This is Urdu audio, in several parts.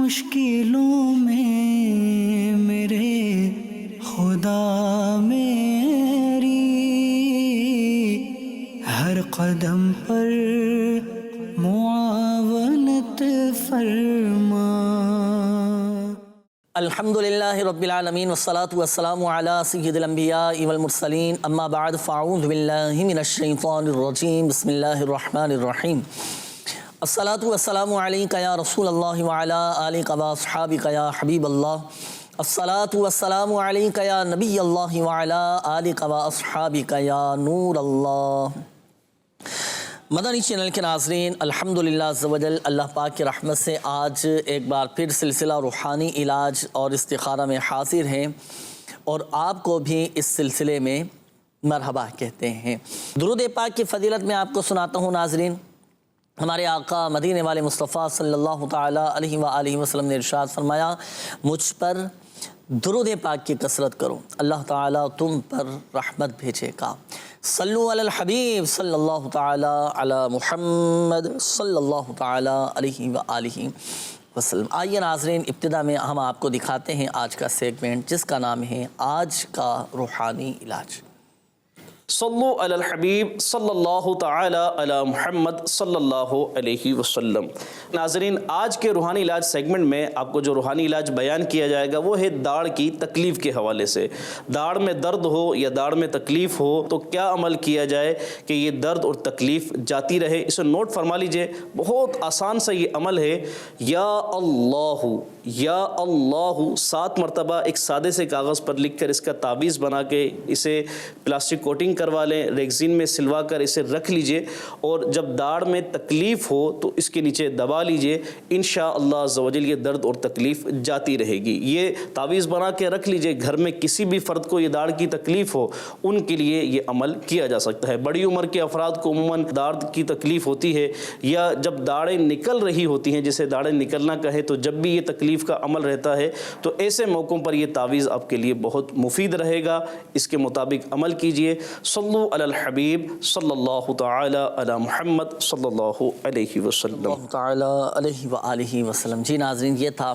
مشکلوں میں میرے خدا میری ہر قدم پر معاونت فرما۔ الحمدللہ رب العالمین والصلاة والسلام علی سید الانبیاء والمرسلین، اما بعد فاعوذ باللہ من الشیطان الرجیم، بسم اللہ الرحمن الرحیم۔ الصلاة والسلام علیک یا رسول اللہ وعلی آلک واصحابک یا حبیب اللہ۔ الصلاة والسلام علیک یا نبی اللہ وعلی آلک واصحابک یا نور اللہ۔ مدنی چینل کے ناظرین، الحمدللہ عز و جل اللہ پاک کی رحمت سے آج ایک بار پھر سلسلہ روحانی علاج اور استخارہ میں حاضر ہیں، اور آپ کو بھی اس سلسلے میں مرحبا کہتے ہیں۔ درود پاک کی فضیلت میں آپ کو سناتا ہوں ناظرین۔ ہمارے آقا مدینے والے مصطفیٰ صلی اللہ تعالیٰ علیہ وآلہ وسلم نے ارشاد فرمایا، مجھ پر درود پاک کی کثرت کرو، اللہ تعالیٰ تم پر رحمت بھیجے گا۔ صلو علی الحبیب صلی اللہ تعالیٰ علی محمد صلی اللہ تعالیٰ علیہ وآلہ وسلم۔ آئیے ناظرین، ابتدا میں ہم آپ کو دکھاتے ہیں آج کا سیگمنٹ، جس کا نام ہے آج کا روحانی علاج۔ صلو علی الحبیب صلی اللہ تعالی علی محمد صلی اللہ علیہ وسلم۔ ناظرین، آج کے روحانی علاج سیگمنٹ میں آپ کو جو روحانی علاج بیان کیا جائے گا وہ ہے داڑھ کی تکلیف کے حوالے سے۔ داڑھ میں درد ہو یا داڑھ میں تکلیف ہو تو کیا عمل کیا جائے کہ یہ درد اور تکلیف جاتی رہے؟ اسے نوٹ فرما لیجئے، بہت آسان سا یہ عمل ہے۔ یا اللہ 7 مرتبہ ایک سادے سے کاغذ پر لکھ کر اس کا تعویذ بنا کے اسے پلاسٹک کوٹنگ کروا لیں، ریگزین میں سلوا کر اسے رکھ لیجئے، اور جب داڑھ میں تکلیف ہو تو اس کے نیچے دبا لیجئے، انشاءاللہ عز و جل یہ درد اور تکلیف جاتی رہے گی۔ یہ تعویذ بنا کے رکھ لیجئے، گھر میں کسی بھی فرد کو یہ داڑھ کی تکلیف ہو ان کے لیے یہ عمل کیا جا سکتا ہے۔ بڑی عمر کے افراد کو عموماً داڑھ کی تکلیف ہوتی ہے، یا جب داڑھیں نکل رہی ہوتی ہیں، جسے داڑھیں نکلنا کہے، تو جب بھی یہ تکلیف کا عمل رہتا ہے تو ایسے موقعوں پر یہ تعویذ آپ کے لیے بہت مفید رہے گا، اس کے مطابق عمل کیجئے۔ صلو علی الحبیب صلی اللہ تعالی علی محمد صلی اللہ علیہ وسلم۔ اللہ تعالی علیہ وآلہ وسلم۔ جی ناظرین، یہ تھا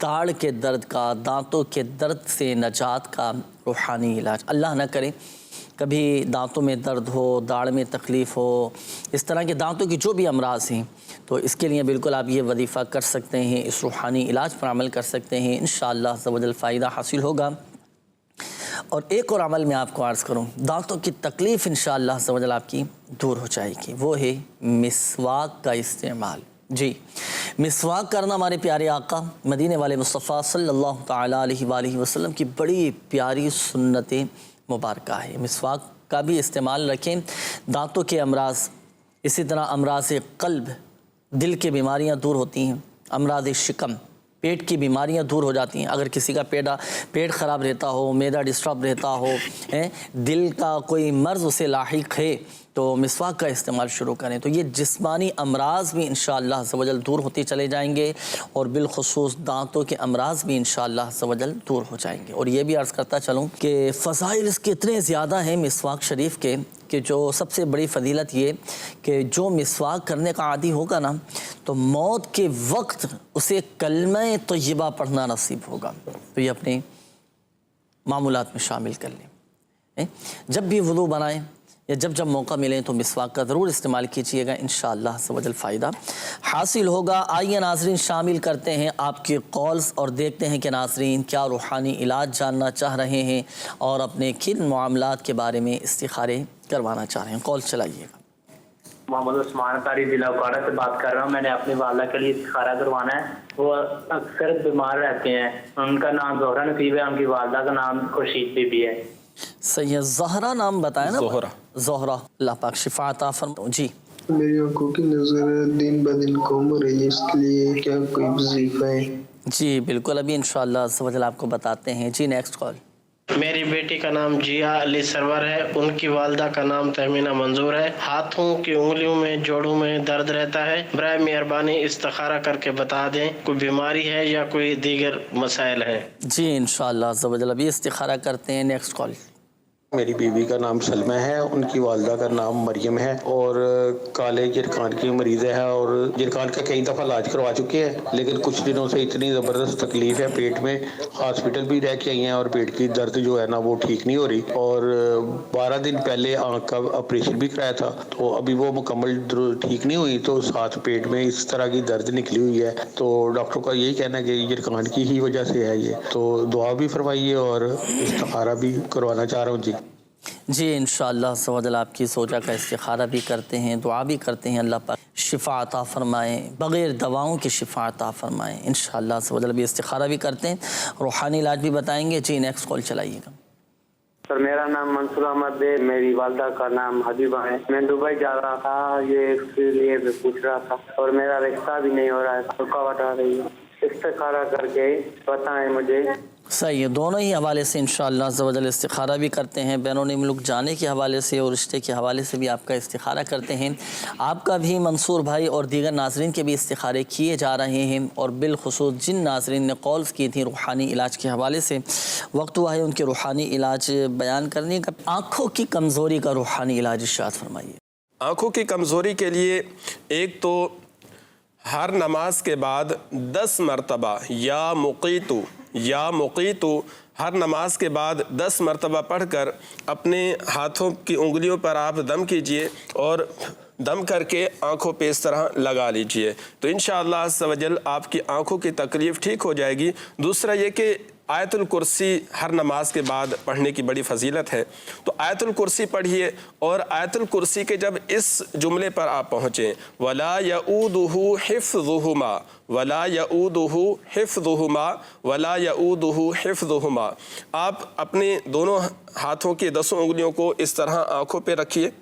داڑھ کے درد کا، دانتوں کے درد سے نجات کا روحانی علاج۔ اللہ نہ کرے کبھی دانتوں میں درد ہو، داڑھ میں تکلیف ہو، اس طرح کے دانتوں کی جو بھی امراض ہیں، تو اس کے لیے بالکل آپ یہ وظیفہ کر سکتے ہیں، اس روحانی علاج پر عمل کر سکتے ہیں، انشاءاللہ عز و جل فائدہ حاصل ہوگا۔ اور ایک اور عمل میں آپ کو عرض کروں، دانتوں کی تکلیف انشاءاللہ عز و جل آپ کی دور ہو جائے گی، وہ ہے مسواک کا استعمال۔ جی، مسواک کرنا ہمارے پیارے آقا مدینے والے مصطفیٰ صلی اللہ تعالیٰ علیہ وآلہ وسلم کی بڑی پیاری سنت مبارکہ ہے۔ مسواک کا بھی استعمال رکھیں۔ دانتوں کے امراض، اسی طرح امراض قلب، دل کی بیماریاں دور ہوتی ہیں، امراض شکم، پیٹ کی بیماریاں دور ہو جاتی ہیں۔ اگر کسی کا پیٹ خراب رہتا ہو، معدہ ڈسٹرب رہتا ہو، دل کا کوئی مرض اسے لاحق ہے، تو مسواک کا استعمال شروع کریں، تو یہ جسمانی امراض بھی انشاءاللہ عز و جل دور ہوتے چلے جائیں گے، اور بالخصوص دانتوں کے امراض بھی انشاءاللہ عز و جل دور ہو جائیں گے۔ اور یہ بھی عرض کرتا چلوں کہ فضائل اس کے اتنے زیادہ ہیں مسواک شریف کے، کہ جو سب سے بڑی فضیلت یہ کہ جو مسواک کرنے کا عادی ہوگا نا، تو موت کے وقت اسے کلمہ طیبہ پڑھنا نصیب ہوگا۔ تو یہ اپنے معمولات میں شامل کر لیں، جب بھی وضو بنائیں یا جب موقع ملے تو مسواک کا ضرور استعمال کیجئے گا، انشاءاللہ عز و جل فائدہ حاصل ہوگا۔ آئیے ناظرین، شامل کرتے ہیں آپ کے کالز اور دیکھتے ہیں کہ ناظرین کیا روحانی علاج جاننا چاہ رہے ہیں اور اپنے کن معاملات کے بارے میں استخارے کروانا چاہ رہے ہیں۔ کال چلائیے گا۔ محمد عثمان قاری ضلع اکاڑہ سے بات کر رہا ہوں۔ میں نے اپنی والدہ کے لیے استخارہ کروانا ہے، وہ اکثر بیمار رہتے ہیں۔ ان کا نام زہرہ نصیب ہے، ان کی والدہ کا نام خورشید بی بی ہے۔ سید زہرہ نام بتائیں نا؟ زہرہ، اللہ پاک شفا عطا فرمائے۔ جی، میری آنکھوں کی نظر دن بدن کم ہو رہی ہے، اس کے لیے کیا کوئی وظیفہ ہے؟ جی بالکل، ابھی انشاءاللہ عز و جل آپ کو بتاتے ہیں۔ جی نیکسٹ کال۔ میری بیٹی کا نام جیا علی سرور ہے، ان کی والدہ کا نام تہمینہ منظور ہے۔ ہاتھوں کی انگلیوں میں، جوڑوں میں درد رہتا ہے، برائے مہربانی استخارہ کر کے بتا دیں کوئی بیماری ہے یا کوئی دیگر مسائل ہیں۔ جی انشاءاللہ عز و جل ابھی استخارہ کرتے ہیں۔ Next call. میری بیوی کا نام سلمہ ہے، ان کی والدہ کا نام مریم ہے، اور کالے جرکان کی مریض ہے، اور جرکان کا کئی دفعہ علاج کروا چکے ہیں، لیکن کچھ دنوں سے اتنی زبردست تکلیف ہے پیٹ میں، ہاسپٹل بھی رہ کے آئی ہیں، اور پیٹ کی درد جو ہے نا وہ ٹھیک نہیں ہو رہی، اور 12 دن پہلے آنکھ کا آپریشن بھی کرایا تھا، تو ابھی وہ مکمل ٹھیک نہیں ہوئی، تو ساتھ پیٹ میں اس طرح کی درد نکلی ہوئی ہے، تو ڈاکٹر کا یہی کہنا ہے کہ جرکان کی ہی وجہ سے ہے یہ، تو دعا بھی فرمائیے اور استخارہ بھی کروانا چاہ رہا ہوں جی۔ جی انشاءاللہ عز و جل آپ کی زوجہ کا استخارہ بھی کرتے ہیں، دعا بھی کرتے ہیں، اللہ پاک شفا عطا فرمائیں، بغیر دواؤں کی شفا عطا فرمائیں، انشاءاللہ عز و جل بھی استخارہ بھی کرتے ہیں، روحانی علاج بھی بتائیں گے۔ جی نیکسٹ کال چلائیے گا۔ سر میرا نام منصور احمد ہے، میری والدہ کا نام حبیبہ ہے، میں دبئی جا رہا تھا، یہ اس کے لیے بھی پوچھ رہا تھا، اور میرا رشتہ بھی نہیں ہو رہا ہے، رکاوٹ آ رہی ہے، استخارہ کر کے بتائیں مجھے۔ صحیح ہے، دونوں ہی حوالے سے انشاءاللہ عز و جل استخارہ بھی کرتے ہیں، بیرون ملک جانے کے حوالے سے اور رشتے کے حوالے سے بھی آپ کا استخارہ کرتے ہیں، آپ کا بھی منصور بھائی اور دیگر ناظرین کے بھی استخارے کیے جا رہے ہیں، اور بالخصوص جن ناظرین نے کالز کی تھیں روحانی علاج کے حوالے سے، وقت ہوا ہے ان کے روحانی علاج بیان کرنے کا۔ آنکھوں کی کمزوری کا روحانی علاج ارشاد فرمائیے۔ آنکھوں کی کمزوری کے لیے ایک تو ہر نماز کے بعد 10 مرتبہ یا مقیتو ہر نماز کے بعد 10 مرتبہ پڑھ کر اپنے ہاتھوں کی انگلیوں پر آپ دم کیجئے، اور دم کر کے آنکھوں پہ اس طرح لگا لیجئے، تو انشاءاللہ عز و جل آپ کی آنکھوں کی تکلیف ٹھیک ہو جائے گی۔ دوسرا یہ کہ آیت الکرسی ہر نماز کے بعد پڑھنے کی بڑی فضیلت ہے، تو آیت الکرسی پڑھیے، اور آیت الکرسی کے جب اس جملے پر آپ پہنچیں وَلَا يَؤُودُهُ حِفْظُهُمَا وَلَا يَؤُودُهُ حِفْظُهُمَا وَلَا يَؤُودُهُ حِفْظُهُمَا، آپ اپنے دونوں ہاتھوں کی 10 انگلیوں کو اس طرح آنکھوں پہ رکھیے،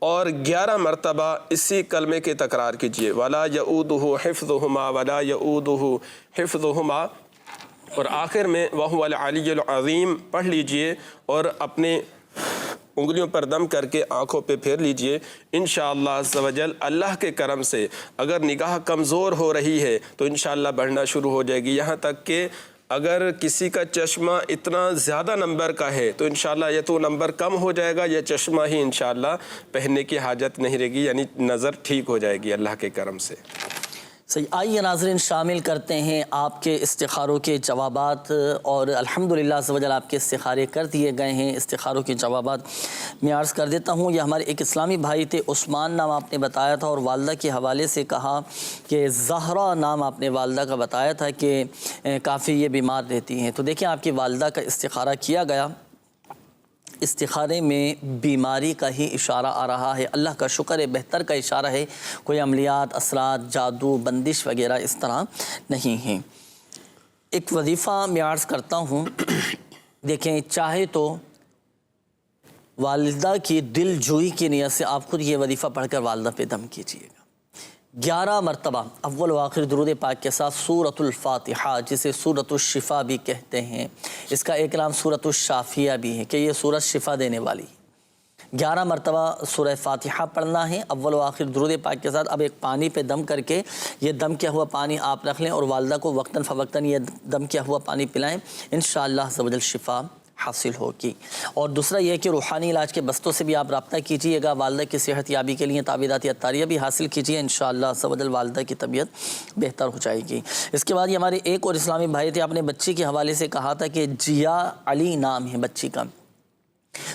اور 11 مرتبہ اسی کلمے کے تکرار کیجیے، وَلَا يَؤُودُهُ حِفْظُهُمَا وَلَا يَؤُودُهُ حِفْظُهُمَا، اور آخر میں وَهُوَ الْعَلِيُّ الْعَظِيمُ پڑھ لیجئے، اور اپنے انگلیوں پر دم کر کے آنکھوں پہ پھیر لیجئے۔ انشاءاللہ عز و جل اللہ کے کرم سے اگر نگاہ کمزور ہو رہی ہے تو انشاءاللہ بڑھنا شروع ہو جائے گی، یہاں تک کہ اگر کسی کا چشمہ اتنا زیادہ نمبر کا ہے تو انشاءاللہ یا تو نمبر کم ہو جائے گا، یا چشمہ ہی انشاءاللہ پہننے کی حاجت نہیں رہے گی، یعنی نظر ٹھیک ہو جائے گی اللہ کے کرم سے۔ صحیح، آئیے ناظرین شامل کرتے ہیں آپ کے استخاروں کے جوابات، اور الحمدللہ عز و جل آپ کے استخارے کر دیے گئے ہیں۔ استخاروں کے جوابات میں عرض کر دیتا ہوں۔ یہ ہمارے ایک اسلامی بھائی تھے، عثمان نام آپ نے بتایا تھا، اور والدہ کے حوالے سے کہا کہ زہرا نام آپ نے والدہ کا بتایا تھا کہ کافی یہ بیمار رہتی ہیں، تو دیکھیں آپ کی والدہ کا استخارہ کیا گیا، استخارے میں بیماری کا ہی اشارہ آ رہا ہے، اللہ کا شکر ہے بہتر کا اشارہ ہے، کوئی عملیات، اثرات، جادو، بندش وغیرہ اس طرح نہیں ہیں۔ ایک وظیفہ میں عرض کرتا ہوں، دیکھیں چاہے تو والدہ کی دل جوئی کی نیت سے آپ خود یہ وظیفہ پڑھ کر والدہ پہ دم کیجیے گا 11 مرتبہ، اول و آخر درود پاک کے ساتھ سورۃ الفاتحہ، جسے سورۃ الشفا بھی کہتے ہیں، اس کا ایک نام سورۃ الشافیہ بھی ہے کہ یہ سورت شفا دینے والی۔ 11 مرتبہ سورہ فاتحہ پڑھنا ہے اول و آخر درود پاک کے ساتھ۔ اب ایک پانی پہ دم کر کے یہ دم کیا ہوا پانی آپ رکھ لیں، اور والدہ کو وقتاً فوقتاً یہ دم کیا ہوا پانی پلائیں، انشاءاللہ عز و جل شفا حاصل ہوگی۔ اور دوسرا یہ کہ روحانی علاج کے بستوں سے بھی آپ رابطہ کیجئے گا، والدہ کی صحت یابی کے لیے تعویذات عطاریہ بھی حاصل کیجئے، انشاءاللہ عز و جل والدہ کی طبیعت بہتر ہو جائے گی۔ اس کے بعد یہ ہمارے ایک اور اسلامی بھائی تھے، اپنے بچی کے حوالے سے کہا تھا کہ جیا علی نام ہے بچی کا،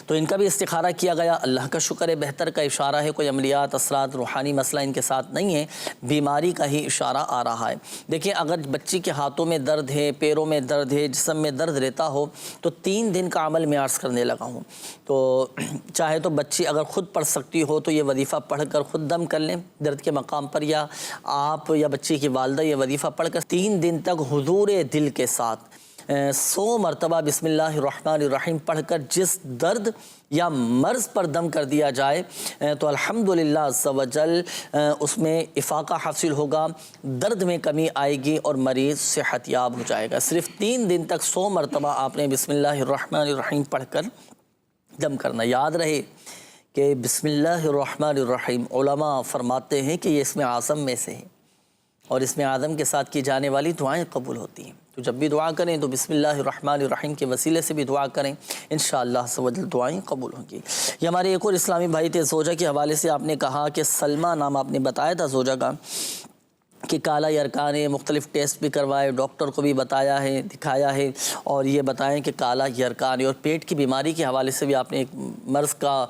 تو ان کا بھی استخارہ کیا گیا، اللہ کا شکر ہے بہتر کا اشارہ ہے، کوئی عملیات، اثرات، روحانی مسئلہ ان کے ساتھ نہیں ہے، بیماری کا ہی اشارہ آ رہا ہے۔ دیکھیں اگر بچی کے ہاتھوں میں درد ہے، پیروں میں درد ہے، جسم میں درد رہتا ہو تو 3 دن کا عمل میں عرض کرنے لگا ہوں، تو چاہے تو بچی اگر خود پڑھ سکتی ہو تو یہ وظیفہ پڑھ کر خود دم کر لیں درد کے مقام پر، یا آپ یا بچی کی والدہ یہ وظیفہ پڑھ کر 3 دن تک حضور دل کے ساتھ 100 مرتبہ بسم اللہ الرحمن الرحیم پڑھ کر جس درد یا مرض پر دم کر دیا جائے تو الحمدللہ عز و جل اس میں افاقہ حاصل ہوگا، درد میں کمی آئے گی اور مریض صحت یاب ہو جائے گا۔ صرف 3 دن تک 100 مرتبہ آپ نے بسم اللہ الرحمن الرحیم پڑھ کر دم کرنا۔ یاد رہے کہ بسم اللہ الرحمن الرحیم علماء فرماتے ہیں کہ یہ اسم اعظم میں سے ہے، اور اسم اعظم کے ساتھ کی جانے والی دعائیں قبول ہوتی ہیں۔ تو جب بھی دعا کریں تو بسم اللہ الرحمن الرحیم کے وسیلے سے بھی دعا کریں، انشاءاللہ عز و جل دعائیں قبول ہوں گی۔ یہ ہمارے ایک اور اسلامی بھائی تھے، زوجہ کے حوالے سے آپ نے کہا کہ سلمہ نام آپ نے بتایا تھا زوجہ کا، کہ کالا یرقان ہے، مختلف ٹیسٹ بھی کروائے، ڈاکٹر کو بھی بتایا ہے، دکھایا ہے، اور یہ بتائیں کہ کالا یرقان ہے۔ اور پیٹ کی بیماری کے حوالے سے بھی آپ نے ایک مرض کا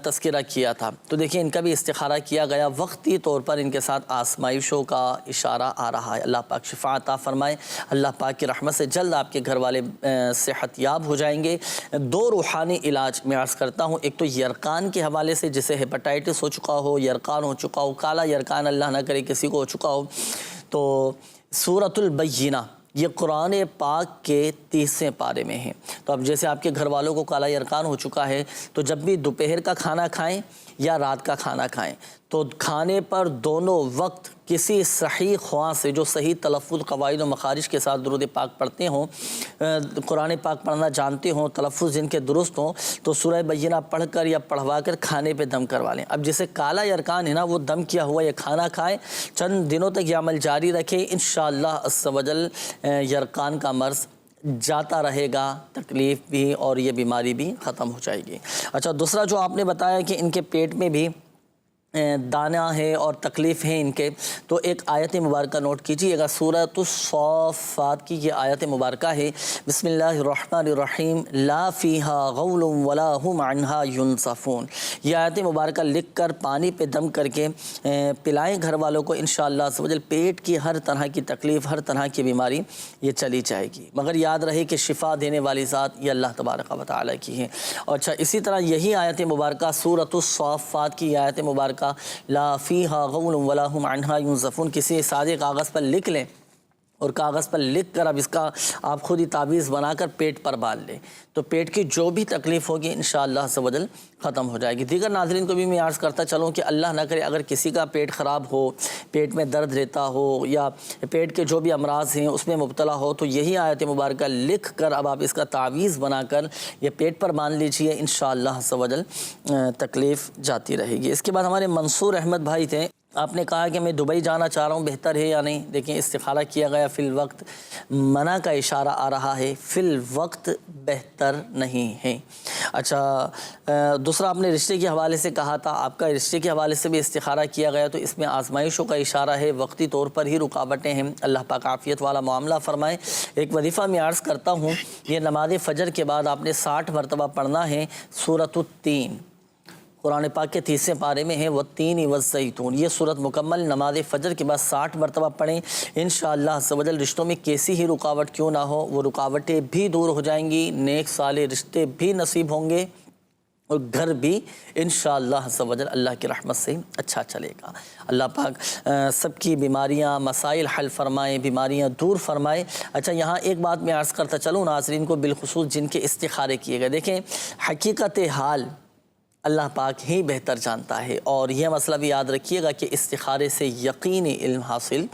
تذکرہ کیا تھا، تو دیکھیں ان کا بھی استخارہ کیا گیا، وقتی طور پر ان کے ساتھ آزمائشوں کا اشارہ آ رہا ہے۔ اللہ پاک شفا عطا فرمائے، اللہ پاک کی رحمت سے جلد آپ کے گھر والے صحت یاب ہو جائیں گے۔ دو روحانی علاج میں عرض کرتا ہوں، ایک تو یرقان کے حوالے سے، جسے ہیپاٹائٹس ہو چکا ہو، یرقان ہو چکا ہو، کالا یرقان اللہ نہ کرے کسی کو ہو چکا ہو، تو سورۃ البینہ یہ قرآن پاک کے 30ویں پارے میں ہے۔ تو اب جیسے آپ کے گھر والوں کو کالا یرقان ہو چکا ہے، تو جب بھی دوپہر کا کھانا کھائیں یا رات کا کھانا کھائیں تو کھانے پر دونوں وقت کسی صحیح خواہاں سے، جو صحیح تلفظ قواعد و مخارج کے ساتھ درود پاک پڑھتے ہوں، قرآن پاک پڑھنا جانتے ہوں، تلفظ جن کے درست ہوں، تو سورہ بینہ پڑھ کر یا پڑھوا کر کھانے پہ دم کروا لیں۔ اب جیسے کالا یرقان ہے نا، وہ دم کیا ہوا یہ کھانا کھائیں، چند دنوں تک یہ عمل جاری رکھیں، انشاءاللہ عز و جل یرقان کا مرض جاتا رہے گا، تکلیف بھی اور یہ بیماری بھی ختم ہو جائے گی۔ اچھا، دوسرا جو آپ نے بتایا کہ ان کے پیٹ میں بھی دانہ ہے اور تکلیف ہے ان کے، تو ایک آیت مبارکہ نوٹ کیجیے گا، سورۃ الصافات کی یہ آیت مبارکہ ہے، بسم اللہ الرحمن الرحیم، لا فیہا غول ولا ہم عنہا ینصفون۔ یہ آیت مبارکہ لکھ کر پانی پہ دم کر کے پلائیں گھر والوں کو، انشاءاللہ عز و جل پیٹ کی ہر طرح کی تکلیف، ہر طرح کی بیماری یہ چلی جائے گی، مگر یاد رہے کہ شفا دینے والی ذات یہ اللہ تبارک و تعالیٰ کی ہے۔ اور اچھا، اسی طرح یہی آیت مبارکہ سورۃ الصافات کی آیت مبارکہ لا فیہا غول ولا ہم عنہا ینصفون کسی سادے کاغذ پر لکھ لیں، اور کاغذ پر لکھ کر اب اس کا آپ خود ہی تعویذ بنا کر پیٹ پر باندھ لیں، تو پیٹ کی جو بھی تکلیف ہوگی انشاءاللہ عز و جل ختم ہو جائے گی۔ دیگر ناظرین کو بھی میں عرض کرتا چلوں کہ اللہ نہ کرے اگر کسی کا پیٹ خراب ہو، پیٹ میں درد رہتا ہو، یا پیٹ کے جو بھی امراض ہیں اس میں مبتلا ہو، تو یہی آیت مبارکہ لکھ کر اب آپ اس کا تعویذ بنا کر یہ پیٹ پر باندھ لیجئے، انشاءاللہ عز و جل تکلیف جاتی رہے گی۔ اس کے بعد ہمارے منصور احمد بھائی تھے، آپ نے کہا کہ میں دبئی جانا چاہ رہا ہوں، بہتر ہے یا نہیں؟ دیکھیں استخارہ کیا گیا، فی الوقت منع کا اشارہ آ رہا ہے، فی الوقت بہتر نہیں ہے۔ اچھا، دوسرا آپ نے رشتے کے حوالے سے کہا تھا، آپ کا رشتے کے حوالے سے بھی استخارہ کیا گیا، تو اس میں آزمائشوں کا اشارہ ہے، وقتی طور پر ہی رکاوٹیں ہیں، اللہ پاک عافیت والا معاملہ فرمائے۔ ایک وظیفہ میں عرض کرتا ہوں، یہ نماز فجر کے بعد آپ نے 60 مرتبہ پڑھنا ہے سورۃ التین، قرآن پاک کے 30ویں پارے میں ہے، والتین والزیتون، یہ صورت مکمل نماز فجر کے بعد 60 مرتبہ پڑھیں، انشاءاللہ عز و جل رشتوں میں کیسی ہی رکاوٹ کیوں نہ ہو، وہ رکاوٹیں بھی دور ہو جائیں گی، نیک صالح رشتے بھی نصیب ہوں گے، اور گھر بھی انشاءاللہ عز و جل اللہ کی رحمت سے اچھا چلے گا۔ اللہ پاک سب کی بیماریاں، مسائل حل فرمائے، بیماریاں دور فرمائے۔ اچھا، یہاں ایک بات میں عرض کرتا چلوں ناظرین کو، بالخصوص جن کے استخارے کیے گئے، دیکھیں حقیقت حال اللہ پاک ہی بہتر جانتا ہے، اور یہ مسئلہ بھی یاد رکھیے گا کہ استخارے سے یقینی علم حاصل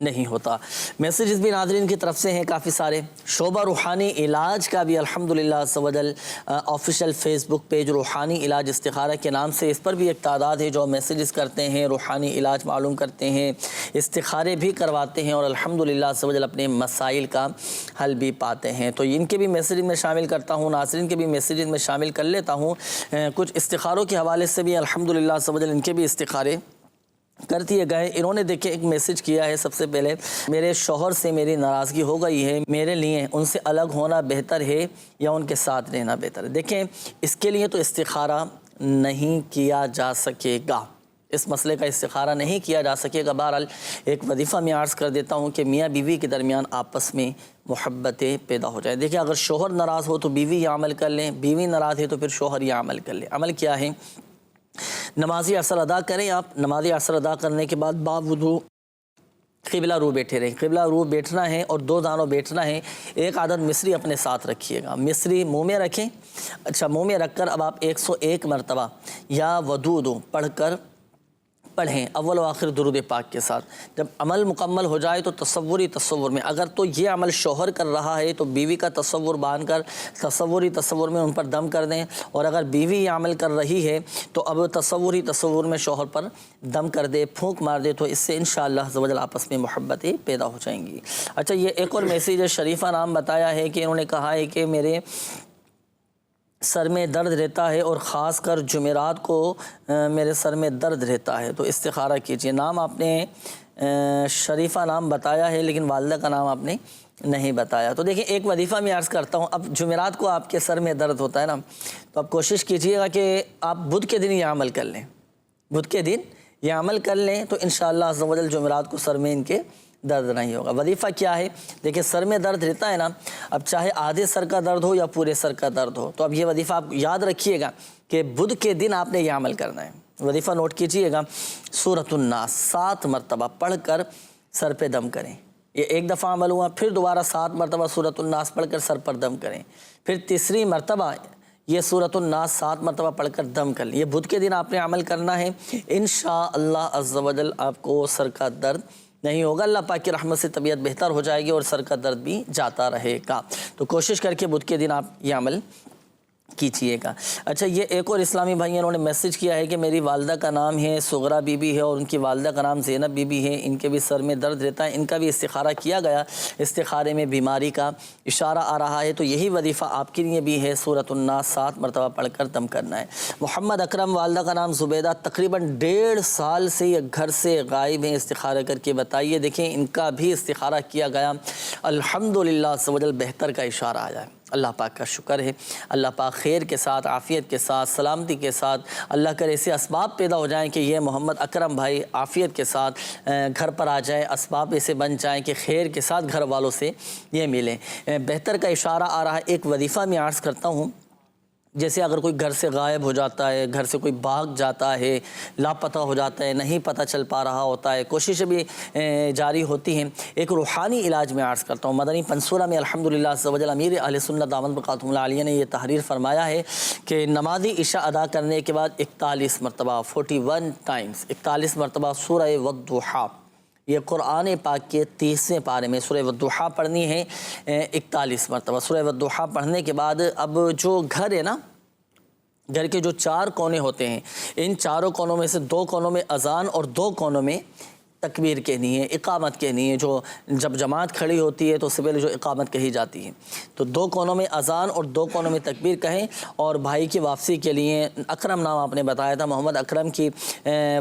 نہیں ہوتا۔ میسیجز بھی ناظرین کی طرف سے ہیں کافی سارے۔ شعبہ روحانی علاج کا بھی الحمدللہ عز و جل آفیشیل فیس بک پیج روحانی علاج استخارہ کے نام سے، اس پر بھی ایک تعداد ہے جو میسیجز کرتے ہیں، روحانی علاج معلوم کرتے ہیں، استخارے بھی کرواتے ہیں، اور الحمدللہ عز و جل اپنے مسائل کا حل بھی پاتے ہیں۔ تو ان کے بھی میسیج میں شامل کرتا ہوں، ناظرین کے بھی میسیجز میں شامل کر لیتا ہوں۔ کچھ استخاروں کے حوالے سے بھی الحمدللہ عز و جل ان کے بھی استخارے کر دیے گئے۔ انہوں نے دیکھیں ایک میسج کیا ہے، سب سے پہلے، میرے شوہر سے میری ناراضگی ہو گئی ہے، میرے لیے ان سے الگ ہونا بہتر ہے یا ان کے ساتھ رہنا بہتر ہے؟ دیکھیں، اس کے لیے تو استخارہ نہیں کیا جا سکے گا، اس مسئلے کا استخارہ نہیں کیا جا سکے گا۔ بہرحال ایک وظیفہ میں عرض کر دیتا ہوں کہ میاں بیوی کے درمیان آپس میں محبتیں پیدا ہو جائیں۔ دیکھیں، اگر شوہر ناراض ہو تو بیوی یہ عمل کر لیں، بیوی ناراض ہے تو پھر شوہر یہ عمل کر لیں۔ عمل کیا ہے؟ نماز عصر ادا کریں آپ، نماز عصر ادا کرنے کے بعد باوضو قبلہ رو بیٹھے رہیں، قبلہ رو بیٹھنا ہے اور 2 دانوں بیٹھنا ہے۔ ایک عدد مصری اپنے ساتھ رکھیے گا، مصری منہ میں رکھیں۔ اچھا، منہ میں رکھ کر اب آپ 101 مرتبہ یا ودود پڑھ کر پڑھیں اول و آخر درود پاک کے ساتھ. جب عمل مکمل ہو جائے تو تصور میں اگر تو یہ عمل شوہر کر رہا ہے تو بیوی کا تصور باندھ کر تصور میں ان پر دم کر دیں, اور اگر بیوی یہ عمل کر رہی ہے تو اب تصور میں شوہر پر دم کر دے, پھونک مار دے, تو اس سے انشاءاللہ عز و جل آپس میں محبتیں پیدا ہو جائیں گی. اچھا, یہ ایک اور میسیج ہے. شریفہ نام بتایا ہے کہ انہوں نے کہا ہے کہ میرے سر میں درد رہتا ہے اور خاص کر جمعرات کو میرے سر میں درد رہتا ہے, تو استخارہ کیجئے. نام آپ نے شریفہ نام بتایا ہے لیکن والدہ کا نام آپ نے نہیں بتایا. تو دیکھیں, ایک وظیفہ میں عرض کرتا ہوں. اب جمعرات کو آپ کے سر میں درد ہوتا ہے نا, تو آپ کوشش کیجئے گا کہ آپ بدھ کے دن یہ عمل کر لیں, بدھ کے دن یہ عمل کر لیں, تو انشاءاللہ عز و جل جمعرات کو سر میں ان کے درد نہیں ہوگا. وظیفہ کیا ہے؟ دیکھیں, سر میں درد رہتا ہے نا, اب چاہے آدھے سر کا درد ہو یا پورے سر کا درد ہو, تو اب یہ وظیفہ آپ یاد رکھیے گا کہ بدھ کے دن آپ نے یہ عمل کرنا ہے. وظیفہ نوٹ کیجئے گا. سورۃ الناس 7 مرتبہ پڑھ کر سر پہ دم کریں. یہ ایک دفعہ عمل ہوا, پھر دوبارہ 7 مرتبہ سورۃ الناس پڑھ کر سر پر دم کریں, پھر تیسری مرتبہ یہ سورۃ الناس 7 مرتبہ پڑھ کر دم کر لیں. یہ بدھ کے دن آپ نے عمل کرنا ہے. انشاءاللہ عز و جل آپ کو سر کا درد نہیں ہوگا. اللہ پاک کی رحمت سے طبیعت بہتر ہو جائے گی اور سر کا درد بھی جاتا رہے گا. تو کوشش کر کے بدھ کے دن آپ یہ عمل کیجئے گا. اچھا, یہ ایک اور اسلامی بھائی انہوں نے میسج کیا ہے کہ میری والدہ کا نام ہے صغرا بی بی ہے اور ان کی والدہ کا نام زینب بی بی ہے, ان کے بھی سر میں درد رہتا ہے, ان کا بھی استخارہ کیا گیا, استخارے میں بیماری کا اشارہ آ رہا ہے, تو یہی وظیفہ آپ کے لیے بھی ہے. سورۃ الناس 7 مرتبہ پڑھ کر دم کرنا ہے. محمد اکرم, والدہ کا نام زبیدہ, تقریباً 1.5 سال سے یہ گھر سے غائب ہیں, استخارہ کر کے بتائیے. دیکھیں, ان کا بھی استخارہ کیا گیا, الحمدللہ عز و جل بہتر کا اشارہ آیا ہے. اللہ پاک کا شکر ہے. اللہ پاک خیر کے ساتھ, عافیت کے ساتھ, سلامتی کے ساتھ, اللہ کرے ایسے اسباب پیدا ہو جائیں کہ یہ محمد اکرم بھائی عافیت کے ساتھ گھر پر آ جائیں, اسباب ایسے بن جائیں کہ خیر کے ساتھ گھر والوں سے یہ ملیں. بہتر کا اشارہ آ رہا ہے. ایک وظیفہ میں عرض کرتا ہوں. جیسے اگر کوئی گھر سے غائب ہو جاتا ہے, گھر سے کوئی بھاگ جاتا ہے, لاپتہ ہو جاتا ہے, نہیں پتہ چل پا رہا ہوتا ہے, کوششیں بھی جاری ہوتی ہیں. ایک روحانی علاج میں عرض کرتا ہوں. مدنی پنصورہ میں الحمدللہ عز و جل امیر اہل سنت دامت برکاتہم اللہ علیہ نے یہ تحریر فرمایا ہے کہ نمازی عشاء ادا کرنے کے بعد 41 مرتبہ 41 ٹائمز 41 مرتبہ سورہ والضحیٰ, یہ قرآن پاک کے 30ویں پارے میں سورہ والضحیٰ پڑھنی ہے 41 مرتبہ. سورہ والضحیٰ پڑھنے کے بعد اب جو گھر ہے نا, گھر کے جو 4 کونے ہوتے ہیں, ان 4 کونوں میں سے 2 کونوں میں اذان اور 2 کونوں میں تکبیر کہنی ہے, اقامت کہنی ہے. جو جب جماعت کھڑی ہوتی ہے تو اس سے پہلے جو اقامت کہی جاتی ہے, تو 2 کونوں میں اذان اور 2 کونوں میں تکبیر کہیں. اور بھائی کی واپسی کے لیے, اکرم نام آپ نے بتایا تھا, محمد اکرم کی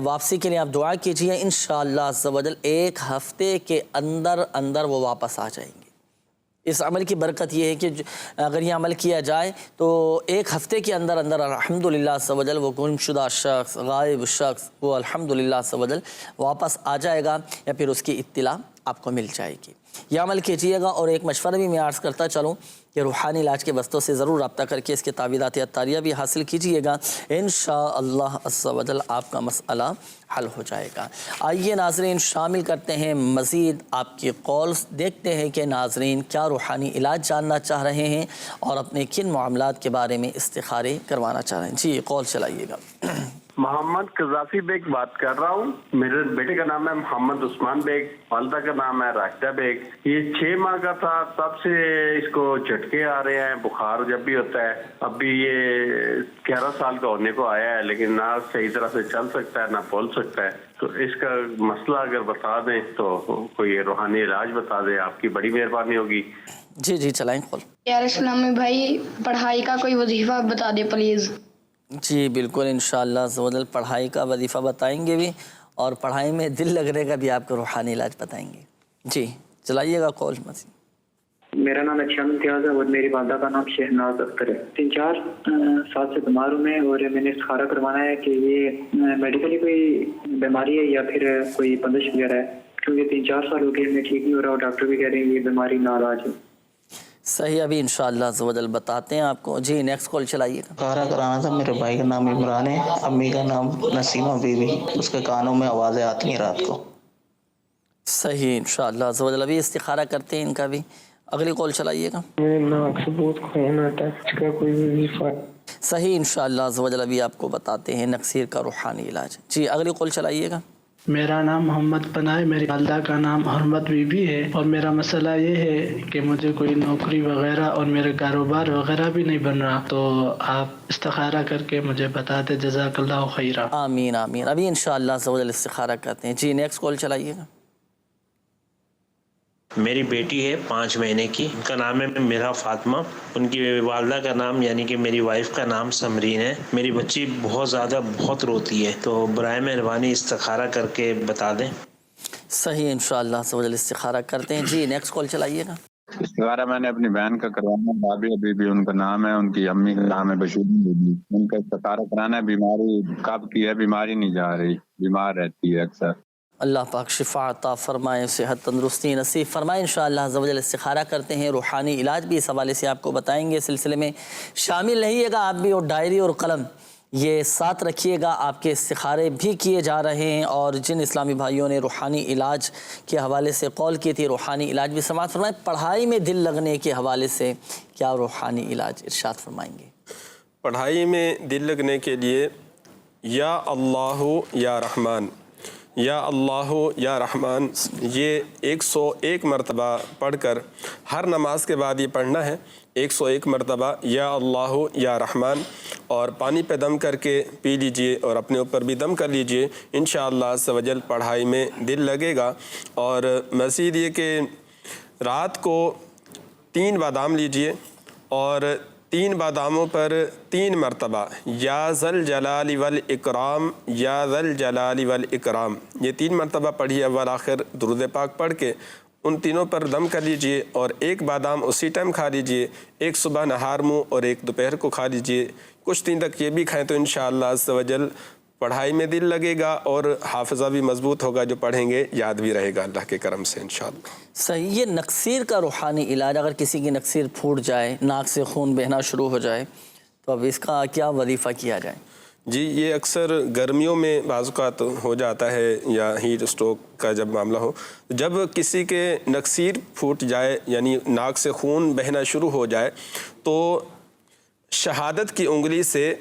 واپسی کے لیے آپ دعا کیجیے. انشاءاللہ عز و جل 1 ہفتے کے اندر وہ واپس آ جائیں گے. اس عمل کی برکت یہ ہے کہ اگر یہ عمل کیا جائے تو 1 ہفتے کے اندر الحمدللہ عز و جل وہ گم شدہ شخص, غائب شخص, وہ الحمدللہ عز و جل واپس آ جائے گا یا پھر اس کی اطلاع آپ کو مل جائے گی. یہ عمل کیجیے گا. اور ایک مشورہ بھی میں عرض کرتا چلوں کہ روحانی علاج کے بستوں سے ضرور رابطہ کر کے اس کے تعویذات عطاریہ بھی حاصل کیجیے گا. انشاءاللہ عز و جل آپ کا مسئلہ حل ہو جائے گا. آئیے ناظرین, شامل کرتے ہیں مزید آپ کی کالز. دیکھتے ہیں کہ ناظرین کیا روحانی علاج جاننا چاہ رہے ہیں اور اپنے کن معاملات کے بارے میں استخارے کروانا چاہ رہے ہیں. جی, کال چلائیے گا. محمد قذافی بیگ بات کر رہا ہوں. میرے بیٹے کا نام ہے محمد عثمان بیگ, والدہ کا نام ہے راشدہ بیگ. یہ 6 ماہ کا تھا تب سے اس کو جھٹکے آ رہے ہیں, بخار جب بھی ہوتا ہے. اب بھی یہ 11 سال کا ہونے کو آیا ہے لیکن نہ صحیح طرح سے چل سکتا ہے نہ بول سکتا ہے. تو اس کا مسئلہ اگر بتا دیں تو کوئی روحانی علاج بتا دیں, آپ کی بڑی مہربانی ہوگی. جی چلائیں کال. یار اسلامی بھائی, پڑھائی کا کوئی وظیفہ بتا دے پلیز. جی بالکل, انشاءاللہ عز و جل پڑھائی کا وظیفہ بتائیں گے بھی اور پڑھائی میں دل لگنے کا بھی آپ کو روحانی علاج بتائیں گے. جی چلائیے گا کال. میرا نام اچھا امتیاز ہے اور میری والدہ کا نام شہناز اختر ہے. 3-4 سال سے بیمار ہوں میں اور میں نے استخارہ کروانا ہے کہ یہ میڈیکلی کوئی بیماری ہے یا پھر کوئی بندش وغیرہ ہے, کیونکہ 3-4 سال ہو گئے میں ٹھیک نہیں ہو رہا اور ڈاکٹر بھی کہہ رہے ہیں یہ بیماری ناعلاج ہے. صحیح, ابھی انشاءاللہ عز و جل بتاتے ہیں آپ کو. جی نیکسٹ کال چلائیے گا. استخارہ کرانا تھا. میرے بھائی کا نام عمران ہے, امی کا نام نسیمہ بی بی. اس کے کانوں میں آوازیں آتی ہیں رات کو. صحیح, انشاءاللہ عز و جل ابھی استخارہ کرتے ہیں ان کا بھی. اگلی کال چلائیے گا. میرے ناک سے بہت خون آتا ہے, اس کا کوئی وظیفہ؟ صحیح انشاءاللہ عز و جل ابھی آپ کو بتاتے ہیں نقصیر کا روحانی علاج. جی اگلی کال چلائیے گا. میرا نام محمد پناہ ہے، میری والدہ کا نام حرمت بی بی ہے، اور میرا مسئلہ یہ ہے کہ مجھے کوئی نوکری وغیرہ اور میرے کاروبار وغیرہ بھی نہیں بن رہا، تو آپ استخارہ کر کے مجھے بتا دیں. جزاک اللہ خیرہ. آمین آمین. ابھی انشاءاللہ عز و جل استخارہ کرتے ہیں. جی نیکسٹ کال چلائیے گا. میری بیٹی ہے 5 مہینے کی، ان کا نام ہے میرا فاطمہ، ان کی والدہ کا نام یعنی کہ میری وائف کا نام سمرین ہے. میری بچی بہت روتی ہے، تو برائے مہربانی استخارہ کر کے بتا دیں. صحیح انشاءاللہ عز و جل استخارہ کرتے ہیں. جی نیکسٹ کال چلائیے گا. استخارہ میں نے اپنی بہن کا کروانا ہے، بابی ابھی بھی ان کا نام ہے، ان کی امی کا نام ہے بشیر بی بی. ان کا استخارہ کرانا ہے. بیماری کب کی ہے، بیماری نہیں جا رہی، بیمار رہتی ہے اکثر. اللہ پاک شفا عطا فرمائے، صحت تندرستی نصیب فرمائے. انشاءاللہ عز و جل استخارہ کرتے ہیں. روحانی علاج بھی اس حوالے سے آپ کو بتائیں گے. سلسلے میں شامل رہیے گا آپ بھی، اور ڈائری اور قلم یہ ساتھ رکھیے گا. آپ کے استخارے بھی کیے جا رہے ہیں، اور جن اسلامی بھائیوں نے روحانی علاج کے حوالے سے قول کی تھی روحانی علاج بھی سماعت فرمائیں. پڑھائی میں دل لگنے کے حوالے سے کیا روحانی علاج ارشاد فرمائیں گے؟ پڑھائی میں دل لگنے کے لیے یا اللہ یا رحمان، یا اللہ یا رحمان، یہ 101 مرتبہ پڑھ کر ہر نماز کے بعد یہ پڑھنا ہے. 101 مرتبہ یا اللہ یا رحمان، اور پانی پہ دم کر کے پی لیجئے اور اپنے اوپر بھی دم کر لیجئے. انشاءاللہ عز و جل پڑھائی میں دل لگے گا. اور مزید یہ کہ رات کو 3 بادام لیجئے، اور 3 باداموں پر 3 مرتبہ یا ذل جلال والاکرام، یا ذل جلال والاکرام، یہ 3 مرتبہ پڑھیے. اول آخر درود پاک پڑھ کے ان تینوں پر دم کر لیجئے، اور 1 بادام اسی ٹائم کھا لیجئے. 1 صبح نہار منہ اور 1 دوپہر کو کھا لیجئے. کچھ دن تک یہ بھی کھائیں تو انشاءاللہ عز و جل پڑھائی میں دل لگے گا، اور حافظہ بھی مضبوط ہوگا. جو پڑھیں گے یاد بھی رہے گا اللہ کے کرم سے انشاءاللہ. صحیح. یہ نقصیر کا روحانی علاج، اگر کسی کی نقصیر پھوٹ جائے، ناک سے خون بہنا شروع ہو جائے، تو اب اس کا کیا وظیفہ کیا جائے؟ جی یہ اکثر گرمیوں میں بعض اوقات ہو جاتا ہے، یا ہیٹ اسٹروک کا جب معاملہ ہو. جب کسی کے نقصیر پھوٹ جائے، یعنی ناک سے خون بہنا شروع ہو جائے، تو شہادت کی انگلی سے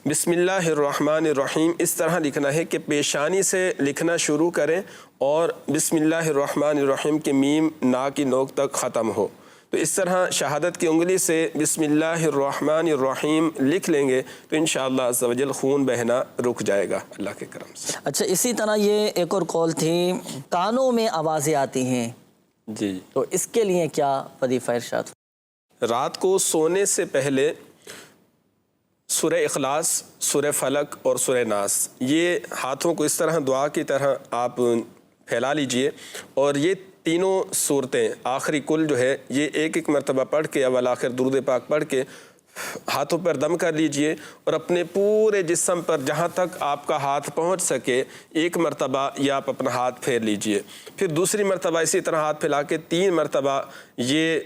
بسم اللہ الرحمن الرحیم اس طرح لکھنا ہے کہ پیشانی سے لکھنا شروع کریں، اور بسم اللہ الرحمن الرحیم کے میم ناک کی نوک تک ختم ہو. تو اس طرح شہادت کی انگلی سے بسم اللہ الرحمن الرحیم لکھ لیں گے تو انشاءاللہ عز و جل خون بہنا رک جائے گا اللہ کے کرم سے. اچھا اسی طرح یہ ایک اور کال تھی، کانوں میں آوازیں آتی ہیں، جی تو اس کے لیے کیا وظیفہ ارشاد؟ رات کو سونے سے پہلے سورہ اخلاص، سورہ فلق اور سورہ ناس، یہ ہاتھوں کو اس طرح دعا کی طرح آپ پھیلا لیجئے، اور یہ تینوں صورتیں آخری کل جو ہے یہ 1 مرتبہ پڑھ کے اول آخر درود پاک پڑھ کے ہاتھوں پر دم کر لیجئے، اور اپنے پورے جسم پر جہاں تک آپ کا ہاتھ پہنچ سکے 1 مرتبہ یا آپ اپنا ہاتھ پھیر لیجئے. پھر دوسری مرتبہ اسی طرح ہاتھ پھیلا کے 3 مرتبہ یہ